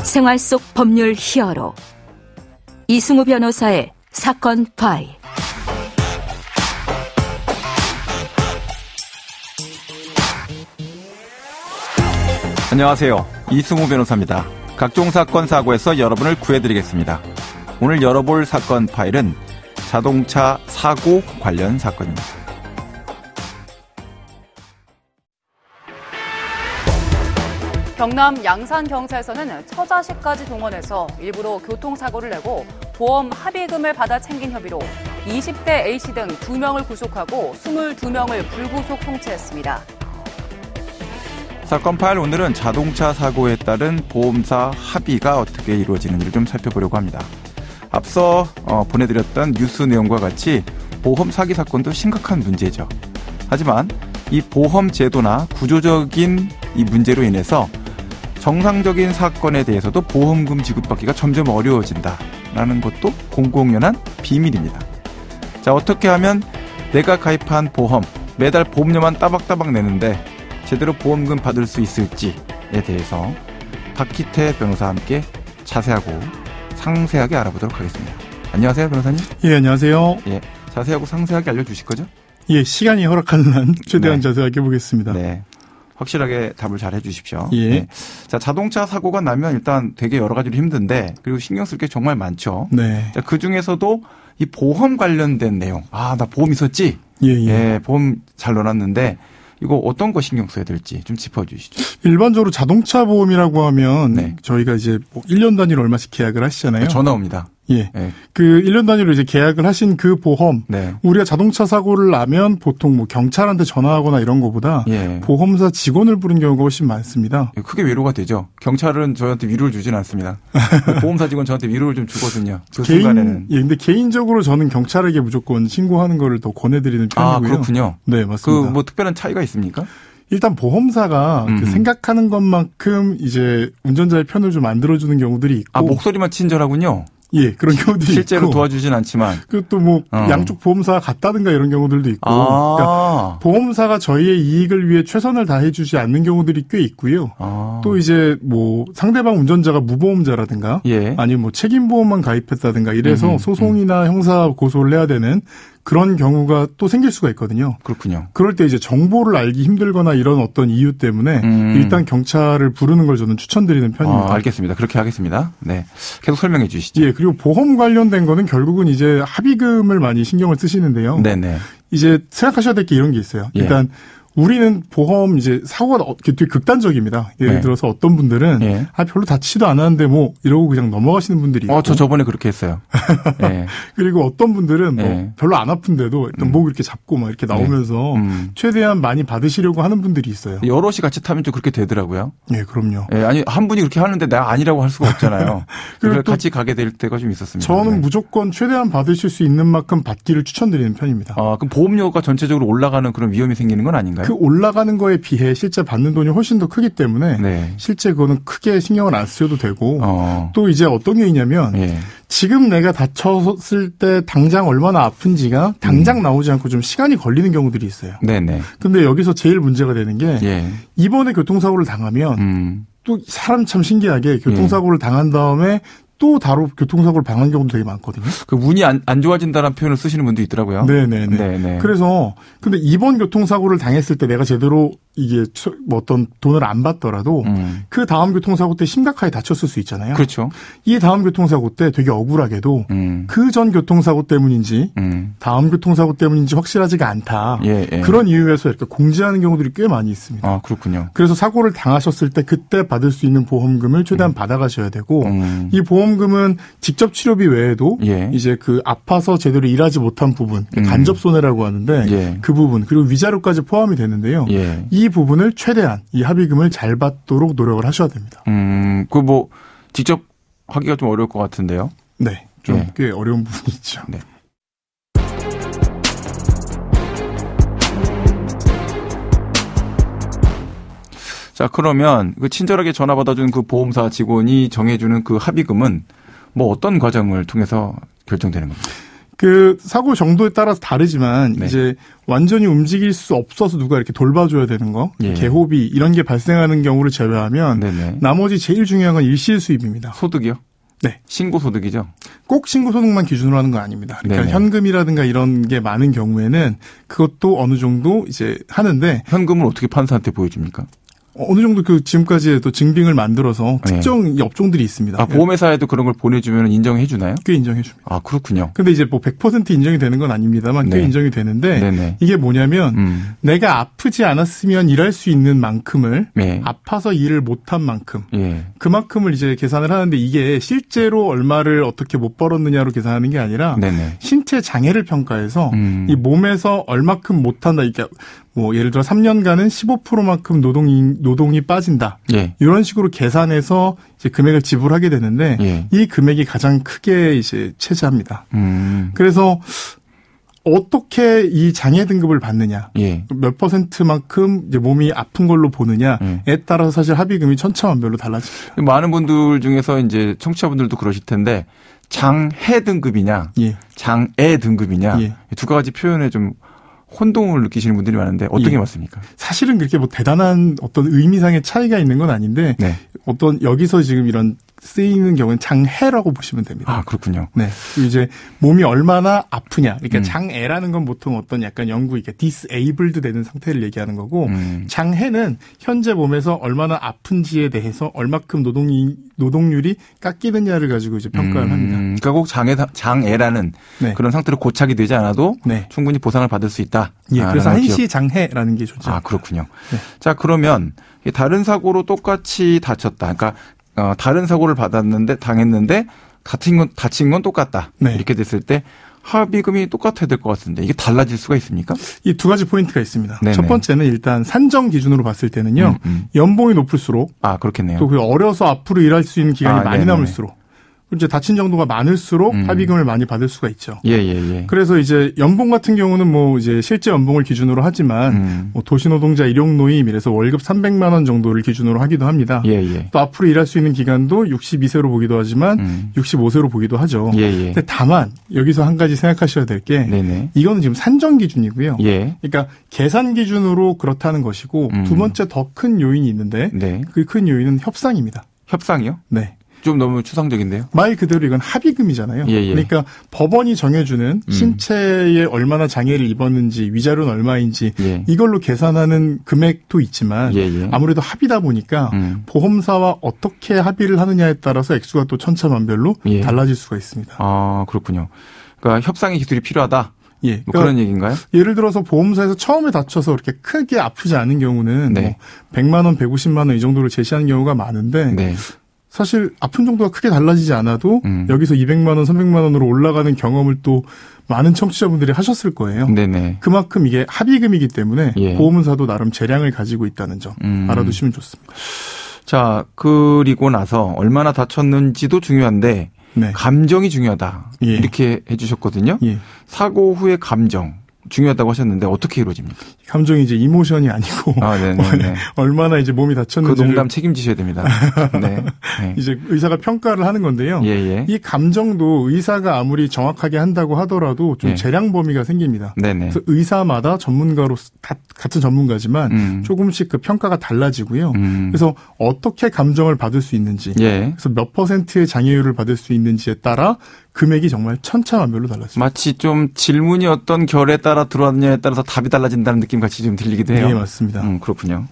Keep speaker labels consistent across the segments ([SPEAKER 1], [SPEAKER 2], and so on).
[SPEAKER 1] 생활 속 법률 히어로 이승우 변호사의 사건 파일.
[SPEAKER 2] 안녕하세요. 이승우 변호사입니다. 각종 사건 사고에서 여러분을 구해드리겠습니다. 오늘 열어볼 사건 파일은 자동차 사고 관련 사건입니다.
[SPEAKER 3] 경남 양산경찰서는 처자식까지 동원해서 일부러 교통사고를 내고 보험 합의금을 받아 챙긴 혐의로 20대 A씨 등 2명을 구속하고 22명을 불구속 송치했습니다.
[SPEAKER 2] 사건 파일 오늘은 자동차 사고에 따른 보험사 합의가 어떻게 이루어지는지를 좀 살펴보려고 합니다. 앞서 보내드렸던 뉴스 내용과 같이 보험 사기 사건도 심각한 문제죠. 하지만 이 보험 제도나 구조적인 이 문제로 인해서 정상적인 사건에 대해서도 보험금 지급받기가 점점 어려워진다라는 것도 공공연한 비밀입니다. 자, 어떻게 하면 내가 가입한 보험, 매달 보험료만 따박따박 내는데 제대로 보험금 받을 수 있을지에 대해서 박희태 변호사와 함께 자세하고 상세하게 알아보도록 하겠습니다. 안녕하세요, 변호사님.
[SPEAKER 4] 예, 안녕하세요.
[SPEAKER 2] 예, 자세하고 상세하게 알려주실 거죠?
[SPEAKER 4] 예, 시간이 허락하는 한 최대한
[SPEAKER 2] 네.
[SPEAKER 4] 자세하게 보겠습니다.
[SPEAKER 2] 네. 확실하게 답을 잘 해주십시오.
[SPEAKER 4] 예.
[SPEAKER 2] 네. 자, 자동차 사고가 나면 일단 되게 여러 가지로 힘든데, 그리고 신경 쓸 게 정말 많죠.
[SPEAKER 4] 네.
[SPEAKER 2] 자, 그 중에서도 이 보험 관련된 내용. 아, 나 보험 있었지? 예, 보험 잘 넣어놨는데, 이거 어떤 거 신경 써야 될지 좀 짚어주시죠.
[SPEAKER 4] 일반적으로 자동차 보험이라고 하면
[SPEAKER 2] 네.
[SPEAKER 4] 저희가 이제 뭐 1년 단위로 얼마씩 계약을 하시잖아요.
[SPEAKER 2] 전화 옵니다.
[SPEAKER 4] 예.
[SPEAKER 2] 네.
[SPEAKER 4] 그 1년 단위로 이제 계약을 하신 그 보험.
[SPEAKER 2] 네.
[SPEAKER 4] 우리가 자동차 사고를 나면 보통 뭐 경찰한테 전화하거나 이런 거보다
[SPEAKER 2] 예.
[SPEAKER 4] 보험사 직원을 부른 경우가 훨씬 많습니다.
[SPEAKER 2] 크게 위로가 되죠. 경찰은 저한테 위로를 주진 않습니다. 보험사 직원 저한테 위로를 좀 주거든요. 그 순간에는.
[SPEAKER 4] 예, 근데 개인적으로 저는 경찰에게 무조건 신고하는 거를 더 권해드리는 편이고요.
[SPEAKER 2] 아, 그렇군요.
[SPEAKER 4] 네, 맞습니다.
[SPEAKER 2] 그 뭐 특별한 차이가 있습니까?
[SPEAKER 4] 일단 보험사가 그 생각하는 것만큼 이제 운전자의 편을 좀 만들어주는 경우들이 있고.
[SPEAKER 2] 아, 목소리만 친절하군요.
[SPEAKER 4] 예, 그런 경우들이
[SPEAKER 2] 실제로
[SPEAKER 4] 있고.
[SPEAKER 2] 도와주진 않지만.
[SPEAKER 4] 그것도 뭐 양쪽 보험사가 같다든가 이런 경우들도 있고.
[SPEAKER 2] 아.
[SPEAKER 4] 그러니까 보험사가 저희의 이익을 위해 최선을 다해주지 않는 경우들이 꽤 있고요.
[SPEAKER 2] 아.
[SPEAKER 4] 또 이제 뭐 상대방 운전자가 무보험자라든가
[SPEAKER 2] 예.
[SPEAKER 4] 아니면 뭐 책임보험만 가입했다든가 이래서 소송이나 형사 고소를 해야 되는 그런 경우가 또 생길 수가 있거든요.
[SPEAKER 2] 그렇군요.
[SPEAKER 4] 그럴 때 이제 정보를 알기 힘들거나 이런 어떤 이유 때문에 일단 경찰을 부르는 걸 저는 추천드리는 편입니다.
[SPEAKER 2] 알겠습니다. 그렇게 하겠습니다. 네. 계속 설명해 주시죠.
[SPEAKER 4] 예, 그리고 보험 관련된 거는 결국은 이제 합의금을 많이 신경을 쓰시는데요.
[SPEAKER 2] 네네.
[SPEAKER 4] 이제 생각하셔야 될 게 이런 게 있어요.
[SPEAKER 2] 예.
[SPEAKER 4] 일단 우리는 보험 이제 사고가 되게 극단적입니다. 예를
[SPEAKER 2] 네.
[SPEAKER 4] 들어서 어떤 분들은
[SPEAKER 2] 예.
[SPEAKER 4] 별로 다치지도 않았는데 뭐 이러고 그냥 넘어가시는 분들이 있고.
[SPEAKER 2] 저 저번에 그렇게 했어요. 예.
[SPEAKER 4] 그리고 어떤 분들은 뭐
[SPEAKER 2] 예.
[SPEAKER 4] 별로 안 아픈데도 일단 목 이렇게 잡고 막 이렇게 나오면서 최대한 많이 받으시려고 하는 분들이 있어요.
[SPEAKER 2] 여럿이 같이 타면 좀 그렇게 되더라고요.
[SPEAKER 4] 예, 그럼요.
[SPEAKER 2] 예, 아니 한 분이 그렇게 하는데 내가 아니라고 할 수가 없잖아요. 그래서 같이 가게 될 때가 좀 있었습니다.
[SPEAKER 4] 저는
[SPEAKER 2] 네.
[SPEAKER 4] 무조건 최대한 받으실 수 있는 만큼 받기를 추천드리는 편입니다.
[SPEAKER 2] 그럼 보험료가 전체적으로 올라가는 그런 위험이 생기는 건 아닌가요?
[SPEAKER 4] 그 올라가는 거에 비해 실제 받는 돈이 훨씬 더 크기 때문에
[SPEAKER 2] 네.
[SPEAKER 4] 실제 그거는 크게 신경을 안 쓰셔도 되고
[SPEAKER 2] 또
[SPEAKER 4] 이제 어떤 게 있냐면
[SPEAKER 2] 예.
[SPEAKER 4] 지금 내가 다쳤을 때 당장 얼마나 아픈지가 당장 나오지 않고 좀 시간이 걸리는 경우들이 있어요.
[SPEAKER 2] 네네.
[SPEAKER 4] 근데 여기서 제일 문제가 되는 게
[SPEAKER 2] 예.
[SPEAKER 4] 이번에 교통사고를 당하면 또 사람 참 신기하게 교통사고를 당한 다음에 또 바로 교통사고를 당한 경우도 되게 많거든요.
[SPEAKER 2] 그 운이 안 좋아진다는 표현을 쓰시는 분도 있더라고요.
[SPEAKER 4] 네네네.
[SPEAKER 2] 네네.
[SPEAKER 4] 그래서 근데 이번 교통사고를 당했을 때 내가 제대로 이게 뭐 어떤 돈을 안 받더라도 그 다음 교통사고 때 심각하게 다쳤을 수 있잖아요.
[SPEAKER 2] 그렇죠.
[SPEAKER 4] 이 다음 교통사고 때 되게 억울하게도 그 전 교통사고 때문인지 다음 교통사고 때문인지 확실하지가 않다.
[SPEAKER 2] 예.
[SPEAKER 4] 그런 이유에서 이렇게 공지하는 경우들이 꽤 많이 있습니다.
[SPEAKER 2] 아, 그렇군요.
[SPEAKER 4] 그래서 사고를 당하셨을 때 그때 받을 수 있는 보험금을 최대한 받아가셔야 되고 이 보험금은 직접 치료비 외에도
[SPEAKER 2] 예.
[SPEAKER 4] 이제 그 아파서 제대로 일하지 못한 부분 간접 손해라고 하는데
[SPEAKER 2] 예.
[SPEAKER 4] 그 부분 그리고 위자료까지 포함이 되는데요.
[SPEAKER 2] 예.
[SPEAKER 4] 이 부분을 최대한 이 합의금을 잘 받도록 노력을 하셔야 됩니다.
[SPEAKER 2] 그 뭐 직접 하기가 좀 어려울 것 같은데요.
[SPEAKER 4] 네, 좀
[SPEAKER 2] 예.
[SPEAKER 4] 꽤 어려운 부분이 있죠.
[SPEAKER 2] 네. 자, 그러면 그 친절하게 전화 받아준 그 보험사 직원이 정해주는 그 합의금은 뭐 어떤 과정을 통해서 결정되는 겁니까?
[SPEAKER 4] 그 사고 정도에 따라서 다르지만
[SPEAKER 2] 네.
[SPEAKER 4] 이제 완전히 움직일 수 없어서 누가 이렇게 돌봐줘야 되는 거,
[SPEAKER 2] 예.
[SPEAKER 4] 개호비 이런 게 발생하는 경우를 제외하면
[SPEAKER 2] 네네.
[SPEAKER 4] 나머지 제일 중요한 건 일시일 수입입니다.
[SPEAKER 2] 소득이요?
[SPEAKER 4] 네.
[SPEAKER 2] 신고소득이죠?
[SPEAKER 4] 꼭 신고소득만 기준으로 하는 건 아닙니다. 그러니까
[SPEAKER 2] 네네.
[SPEAKER 4] 현금이라든가 이런 게 많은 경우에는 그것도 어느 정도 이제 하는데
[SPEAKER 2] 현금을 어떻게 판사한테 보여줍니까?
[SPEAKER 4] 어느 정도 그 지금까지 또 증빙을 만들어서 특정 업종들이 있습니다.
[SPEAKER 2] 아, 보험회사에도 그런 걸 보내주면 인정해 주나요?
[SPEAKER 4] 꽤 인정해 줍니다.
[SPEAKER 2] 아, 그렇군요.
[SPEAKER 4] 근데 이제 뭐 100% 인정이 되는 건 아닙니다만 꽤
[SPEAKER 2] 네.
[SPEAKER 4] 인정이 되는데
[SPEAKER 2] 네네.
[SPEAKER 4] 이게 뭐냐면 내가 아프지 않았으면 일할 수 있는 만큼을
[SPEAKER 2] 네.
[SPEAKER 4] 아파서 일을 못한 만큼
[SPEAKER 2] 예.
[SPEAKER 4] 그만큼을 이제 계산을 하는데 이게 실제로 얼마를 어떻게 못 벌었느냐로 계산하는 게 아니라
[SPEAKER 2] 네네.
[SPEAKER 4] 신체 장애를 평가해서 이 몸에서 얼마큼 못한다. 이게 뭐 예를 들어 3년간은 15%만큼 노동이 빠진다.
[SPEAKER 2] 예.
[SPEAKER 4] 이런 식으로 계산해서 이제 금액을 지불하게 되는데
[SPEAKER 2] 예.
[SPEAKER 4] 이 금액이 가장 크게 이제 차지합니다. 그래서 어떻게 이 장애 등급을 받느냐,
[SPEAKER 2] 예.
[SPEAKER 4] 몇 %만큼 이제 몸이 아픈 걸로 보느냐에 따라서 사실 합의금이 천차만별로 달라집니다.
[SPEAKER 2] 많은 분들 중에서 이제 청취자분들도 그러실 텐데 장해 등급이냐,
[SPEAKER 4] 예.
[SPEAKER 2] 장애 등급이냐
[SPEAKER 4] 예.
[SPEAKER 2] 두 가지 표현에 좀 혼동을 느끼시는 분들이 많은데 어떻게
[SPEAKER 4] 예.
[SPEAKER 2] 맞습니까?
[SPEAKER 4] 사실은 그렇게 뭐 대단한 어떤 의미상의 차이가 있는 건 아닌데
[SPEAKER 2] 네.
[SPEAKER 4] 어떤 여기서 지금 이런 쓰이는 경우는 장해라고 보시면 됩니다.
[SPEAKER 2] 아, 그렇군요.
[SPEAKER 4] 네. 이제 몸이 얼마나 아프냐. 그러니까 장애라는 건 보통 어떤 약간 영구 이렇게 disableded 되는 상태를 얘기하는 거고 장해는 현재 몸에서 얼마나 아픈지에 대해서 얼마큼 노동률이 깎이느냐를 가지고 이제 평가를 합니다.
[SPEAKER 2] 그러니까 꼭 장애라는
[SPEAKER 4] 네.
[SPEAKER 2] 그런 상태로 고착이 되지 않아도
[SPEAKER 4] 네.
[SPEAKER 2] 충분히 보상을 받을 수 있다.
[SPEAKER 4] 예. 그래서 한시 장해라는 게 존재.
[SPEAKER 2] 아, 그렇군요.
[SPEAKER 4] 네.
[SPEAKER 2] 자, 그러면 다른 사고로 똑같이 다쳤다. 그러니까 다른 사고를 당했는데 다친 건 똑같다.
[SPEAKER 4] 네.
[SPEAKER 2] 이렇게 됐을 때 합의금이 똑같아야 될 것 같은데 이게 달라질 수가 있습니까?
[SPEAKER 4] 이 두 가지 포인트가 있습니다.
[SPEAKER 2] 네네.
[SPEAKER 4] 첫 번째는 일단 산정 기준으로 봤을 때는요. 연봉이 높을수록
[SPEAKER 2] 아, 그렇겠네요.
[SPEAKER 4] 또 그 어려서 앞으로 일할 수 있는 기간이 많이
[SPEAKER 2] 네네.
[SPEAKER 4] 남을수록 이제 다친 정도가 많을수록 합의금을 많이 받을 수가 있죠.
[SPEAKER 2] 예.
[SPEAKER 4] 그래서 이제 연봉 같은 경우는 뭐 이제 실제 연봉을 기준으로 하지만 뭐 도시노동자 일용노임 이래서 월급 300만 원 정도를 기준으로 하기도 합니다.
[SPEAKER 2] 예.
[SPEAKER 4] 또 앞으로 일할 수 있는 기간도 62세로 보기도 하지만 65세로 보기도 하죠.
[SPEAKER 2] 예.
[SPEAKER 4] 근데 다만 여기서 한 가지 생각하셔야 될 게
[SPEAKER 2] 네네.
[SPEAKER 4] 이거는 지금 산정 기준이고요.
[SPEAKER 2] 예.
[SPEAKER 4] 그러니까 계산 기준으로 그렇다는 것이고 두 번째 더 큰 요인이 있는데
[SPEAKER 2] 네.
[SPEAKER 4] 그 큰 요인은 협상입니다.
[SPEAKER 2] 협상이요?
[SPEAKER 4] 네.
[SPEAKER 2] 좀 너무 추상적인데요.
[SPEAKER 4] 말 그대로 이건 합의금이잖아요.
[SPEAKER 2] 예.
[SPEAKER 4] 그러니까 법원이 정해주는 신체에 얼마나 장애를 입었는지 위자료는 얼마인지
[SPEAKER 2] 예.
[SPEAKER 4] 이걸로 계산하는 금액도 있지만
[SPEAKER 2] 예.
[SPEAKER 4] 아무래도 합의다 보니까 보험사와 어떻게 합의를 하느냐에 따라서 액수가 또 천차만별로
[SPEAKER 2] 예.
[SPEAKER 4] 달라질 수가 있습니다.
[SPEAKER 2] 아, 그렇군요. 그러니까 협상의 기술이 필요하다.
[SPEAKER 4] 예,
[SPEAKER 2] 뭐 그런 얘기인가요?
[SPEAKER 4] 예를 들어서 보험사에서 처음에 다쳐서 그렇게 크게 아프지 않은 경우는
[SPEAKER 2] 네.
[SPEAKER 4] 뭐 100만 원, 150만 원 이 정도를 제시하는 경우가 많은데
[SPEAKER 2] 네.
[SPEAKER 4] 사실 아픈 정도가 크게 달라지지 않아도 여기서 200만 원, 300만 원으로 올라가는 경험을 또 많은 청취자분들이 하셨을 거예요.
[SPEAKER 2] 네네.
[SPEAKER 4] 그만큼 이게 합의금이기 때문에
[SPEAKER 2] 예.
[SPEAKER 4] 보험사도 나름 재량을 가지고 있다는 점 알아두시면 좋습니다.
[SPEAKER 2] 자, 그리고 나서 얼마나 다쳤는지도 중요한데
[SPEAKER 4] 네.
[SPEAKER 2] 감정이 중요하다.
[SPEAKER 4] 예.
[SPEAKER 2] 이렇게 해주셨거든요.
[SPEAKER 4] 예. 사고
[SPEAKER 2] 후의 감정 중요하다고 하셨는데 어떻게 이루어집니까?
[SPEAKER 4] 감정이 이제 이모션이 아니고
[SPEAKER 2] 아, 네네.
[SPEAKER 4] 얼마나 이제 몸이
[SPEAKER 2] 그
[SPEAKER 4] 다쳤는지
[SPEAKER 2] 농담 책임지셔야 됩니다. 네.
[SPEAKER 4] 이제 의사가 평가를 하는 건데요.
[SPEAKER 2] 예.
[SPEAKER 4] 이 감정도 의사가 아무리 정확하게 한다고 하더라도 좀
[SPEAKER 2] 예.
[SPEAKER 4] 재량 범위가 생깁니다.
[SPEAKER 2] 네네.
[SPEAKER 4] 그래서 의사마다 전문가로 같은 전문가지만 조금씩 그 평가가 달라지고요. 그래서 어떻게 감정을 받을 수 있는지,
[SPEAKER 2] 예.
[SPEAKER 4] 그래서 몇 %의 장애율을 받을 수 있는지에 따라 금액이 정말 천차만별로 달라집니다.
[SPEAKER 2] 마치 좀 질문이 어떤 결에 따라 들어왔느냐에 따라서 답이 달라진다는 느낌 같이 좀 들리기도 해요.
[SPEAKER 4] 네, 맞습니다.
[SPEAKER 2] 그렇군요.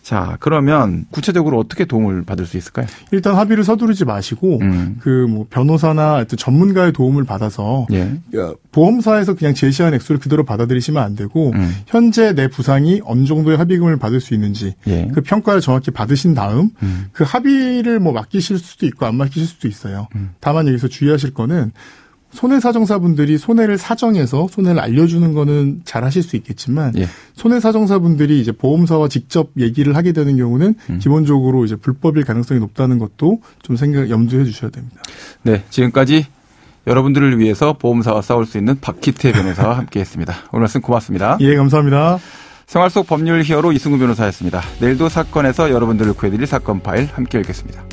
[SPEAKER 2] 자, 그러면 구체적으로 어떻게 도움을 받을 수 있을까요?
[SPEAKER 4] 일단 합의를 서두르지 마시고 그 뭐 변호사나 하여튼 전문가의 도움을 받아서
[SPEAKER 2] 예.
[SPEAKER 4] 보험사에서 그냥 제시한 액수를 그대로 받아들이시면 안 되고 현재 내 부상이 어느 정도의 합의금을 받을 수 있는지
[SPEAKER 2] 예.
[SPEAKER 4] 그 평가를 정확히 받으신 다음 그 합의를 뭐 맡기실 수도 있고 안 맡기실 수도 있어요. 다만 여기서 주의하실 거는 손해사정사분들이 손해를 사정해서 손해를 알려주는 거는 잘 하실 수 있겠지만
[SPEAKER 2] 예.
[SPEAKER 4] 손해사정사분들이 이제 보험사와 직접 얘기를 하게 되는 경우는 기본적으로 이제 불법일 가능성이 높다는 것도 좀 염두해 주셔야 됩니다.
[SPEAKER 2] 네, 지금까지 여러분들을 위해서 보험사와 싸울 수 있는 박희태 변호사와 함께했습니다. 오늘 말씀 고맙습니다.
[SPEAKER 4] 예, 감사합니다.
[SPEAKER 2] 생활 속 법률 히어로 이승우 변호사였습니다. 내일도 사건에서 여러분들을 구해드릴 사건 파일 함께 읽겠습니다.